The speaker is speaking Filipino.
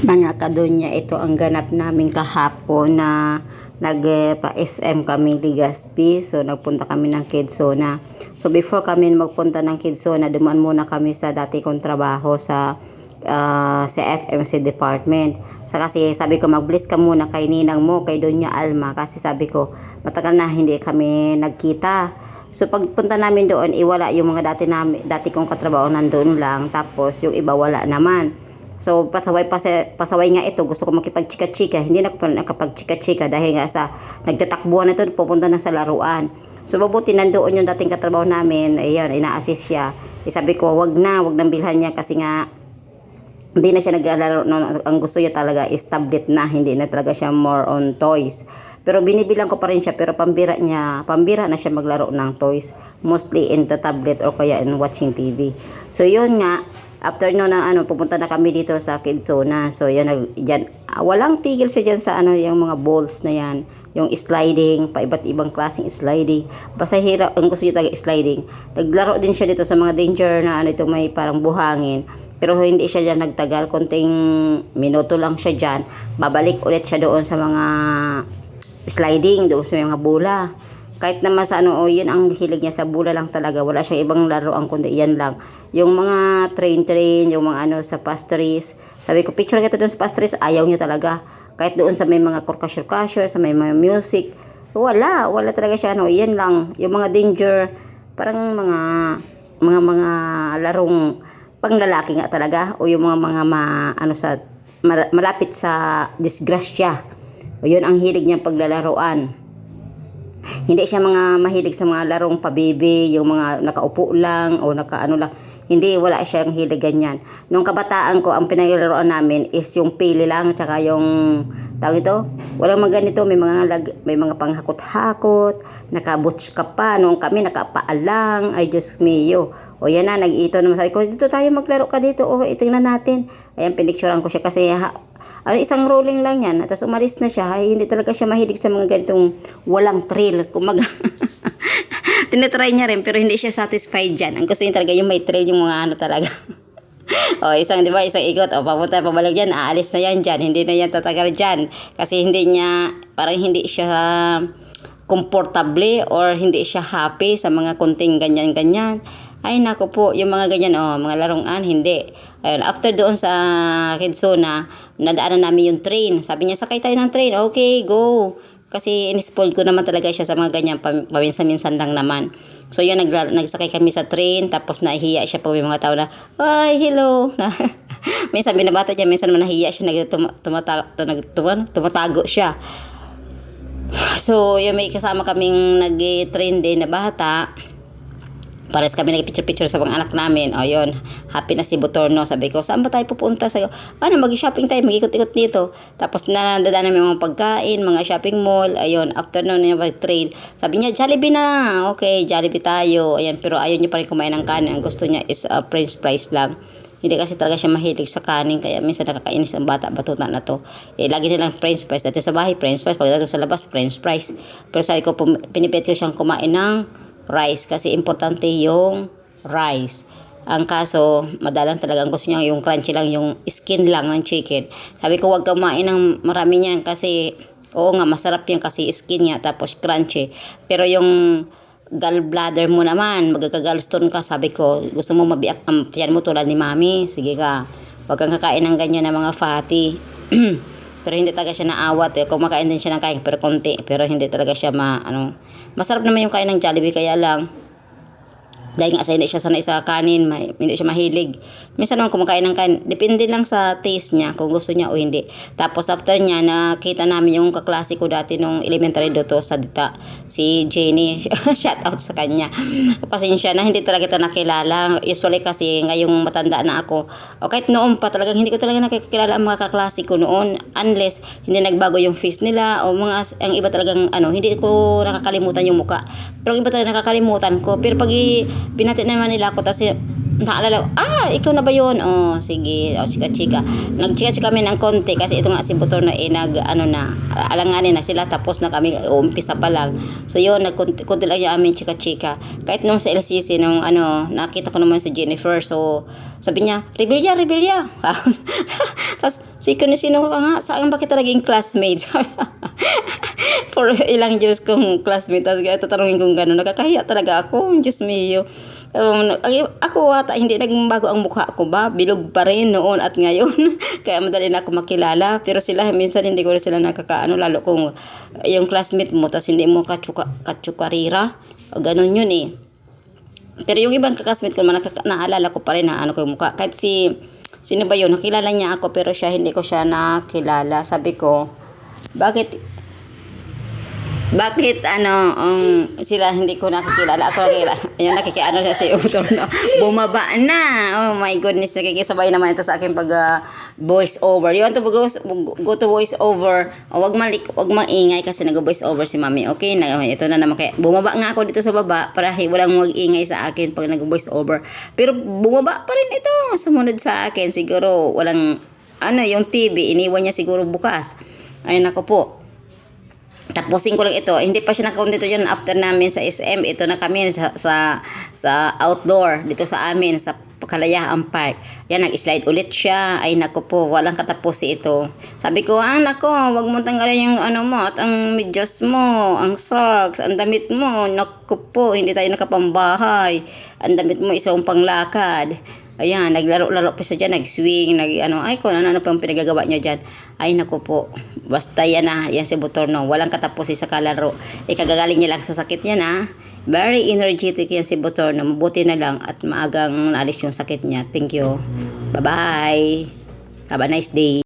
Mga kadunya, ito ang ganap namin kahapon na nagpa-SM kami Legazpi. So nagpunta kami ng Quezona. So before kami magpunta ng Quezona, dumaan muna kami sa dati kong trabaho sa FMC department. So kasi sabi ko, mag-bless ka muna kay ninang mo, kay Donya Alma, kasi sabi ko matagal na hindi kami nagkita. So pagpunta namin doon, iwala yung mga dati kong katrabaho nandoon lang, tapos yung iba wala naman. So pasaway nga ito, gusto ko makipagchika-chika, hindi na ako nakapagchika-chika dahil nga sa nagtatakbuhan na ito, pupunta na sa laruan. So mabuti nandoon yung dating katrabaho namin, ayun, ina-assist siya. Sabi ko, wag nang bilhan niya kasi nga hindi na siya naglalaro. Ang gusto niya talaga is tablet na, hindi na talaga siya more on toys. Pero binibilang ko pa rin siya, pero pambira na siya maglaro ng toys, mostly in the tablet or kaya in watching TV. So yun nga, after no na pupunta na kami dito sa Quezona. So yan, walang tigil siya dyan sa yung mga balls na yan, yung sliding, pa iba't ibang klaseng sliding. Basta hirap, ang gusto niya talaga sliding. Naglaro din siya dito sa mga danger na ito, may parang buhangin. Pero hindi siya dyan nagtagal, konting minuto lang siya dyan. Babalik ulit siya doon sa mga sliding, doon sa mga bola. Kahit naman sa yun ang hilig niya, sa bola lang talaga. Wala siyang ibang laruan kundi yan lang. Yung mga train, yung mga sa pastries. Sabi ko, picture kita doon sa pastries, ayaw niya talaga. Kahit doon sa may mga korkasyor-kasyor, sa may mga music, wala talaga siya yan lang. Yung mga danger, parang mga larong pang lalaki nga talaga, o yung mga malapit sa disgrasya. O yun ang hilig niyang paglalaroan. Hindi siya mga mahilig sa mga larong pabibi, yung mga nakaupo lang o lang. Hindi, wala siyang hilig ganyan. Nung kabataan ko, ang pinaglalaroan namin is yung pili lang, tsaka yung tawag ito, walang mga ganito, may mga panghakot-hakot, nakabuts ka pa, nung kami nakapaalang, ay Diyos mio. O yan na, nag-ito naman, sabi ko, dito tayo maglaro ka dito, o tingnan natin. Ayan, pinicturean ko siya kasi isang rolling lang yan, tapos umalis na siya. Ay, hindi talaga siya mahilig sa mga ganitong walang thrill, kumaga. Tinatry niya rin, pero hindi siya satisfied dyan. Ang gusto niya talaga yung may thrill, yung mga talaga. Isang ikot, papunta, pabalik dyan, aalis na yan dyan, hindi na yan tatagal dyan. Kasi parang hindi siya komportable or hindi siya happy sa mga kunting ganyan-ganyan. Ay, nako po, yung mga ganyan, mga laruan, hindi. Ayun, after doon sa Quezona, nadaanan namin yung train. Sabi niya, sakay tayo ng train. Okay, go. Kasi in-spoiled ko naman talaga siya sa mga ganyan, paminsan-minsan lang naman. So yun, nagsakay kami sa train, tapos nahihiya siya po, may mga tao na, ay, hello. Minsan binabata niya, minsan nahihiya siya, tumatago siya. So yun, may kasama kaming nag-train din na bata. Pares kami nag-picture-picture sa mga anak namin. O yun, happy na si Butorno. Sabi ko, saan ba tayo pupunta? Sabi ko, mag-shopping tayo, mag-ikot-ikot dito. Tapos nadadaan namin mga pagkain, mga shopping mall. Ayun, after nun yung train. Sabi niya, Jollibee na. Okay, Jollibee tayo. Ayan, pero ayaw niya pa rin kumain ng kanin. Ang gusto niya is french fries lang. Hindi kasi talaga siya mahilig sa kanin, kaya minsan nakakainis ang bata-batuta na to. Lagi nilang french fries. Dati sa bahay, french fries. Pag dito sa labas, french fries. Pero sabi ko, pinipit ko siyang kumain ng rice kasi importante yung rice. Ang kaso, madalang talaga ang gusto niya yung crunchy lang, yung skin lang ng chicken. Sabi ko, wag kang kumain ng marami niyan kasi, oo nga, masarap yan kasi skin niya, tapos crunchy. Pero yung gallbladder mo naman, magkaka-gallstone ka, sabi ko, gusto mo mabiyak ang tiyan mo tulad ni mami, sige ka. Wag kang kakain ng ganyan na mga fatty. Pero hindi talaga siya naawat. Kumakain din siya ng kain, pero konti. Pero hindi talaga siya masarap naman yung kain ng Jollibee, kaya lang dahil nga sa hindi siya sanay sa kanin, hindi siya mahilig. Minsan naman kumakain ng kanin, depende lang sa taste niya kung gusto niya o hindi. Tapos after niya, nakita namin yung kaklase ko dati nung elementary doto sa Dita, si Jenny. Shout out sa kanya. Pasensya na, hindi talaga kita nakilala. Usually kasi ngayong matanda na ako, o kahit noon pa talagang hindi ko talaga nakikilala ang mga kaklase ko noon, unless hindi nagbago yung face nila o ang iba talagang hindi ko nakakalimutan yung muka. Pero ang iba talaga nakakalimutan ko. Pero pag binati naman nila ako, tapos naalala ko, ikaw na ba yun? Oh, sige, chika-chika. Nagchika-chika kami ng konti kasi ito nga si Butor na alanganin na sila, tapos na kami, umpisa pa lang. So yun, konti lang yung amin chika-chika. Kahit nung sa LCC, nung nakita ko naman si Jennifer, so sabi niya, Rebellia. Tapos, sino ka nga? Saan ba kita naging classmate? For ilang years kong classmate, tapos tatanungin kong gano'n, nakakahiya talaga ako, Diyos mio. Ako hindi nagbago ang mukha ko ba? Bilog pa rin noon at ngayon. Kaya madali na ako makilala. Pero sila, minsan hindi ko sila lalo kung yung classmate mo, tapos hindi mo katsukarira. Ganon yun eh. Pero yung ibang classmate ko naman, naalala ko pa rin na ko yung mukha. Kahit sino ba yun? Nakilala niya ako, pero hindi ko siya nakilala. Sabi ko, bakit sila hindi ko nakikilala, ako nakikilala. Ayun, nakikiano siya si Butor, no? Bumaba na. Oh my goodness, nakikisabay naman ito sa akin pag voice over. You want to go to voice over? Wag maingay kasi nag-voice over si Mami. Okay, ito na naman. Kaya bumaba nga ako dito sa baba para walang mag-ingay sa akin pag nag-voice over. Pero bumaba pa rin ito. Sumunod sa akin. Siguro walang yung TV, iniwan niya siguro bukas. Ayun ako po. Tapusin ko lang ito. Hindi pa siya nakakunt dito dyan after namin sa SM. Ito na kami sa outdoor dito sa amin sa Kalayaan Park. Yan, nag-slide ulit siya. Ay nako po, walang katapos ito. Sabi ko, nako, wag mo tanggalin yung mo at ang medyas mo, ang socks, ang damit mo. Nako po, hindi tayo nakapambahay. Ang damit mo isang panglakad. Ayan, naglaro-laro pa siya dyan, nag-swing, ay kung ano pa yung pinagagawa niya dyan. Ay naku po, basta yan si Butor, no, walang katapos sa kalaro. Kagagaling niya lang sa sakit niya very energetic yan si Butor, no, mabuti na lang at maagang naalis yung sakit niya. Thank you, bye-bye, have a nice day.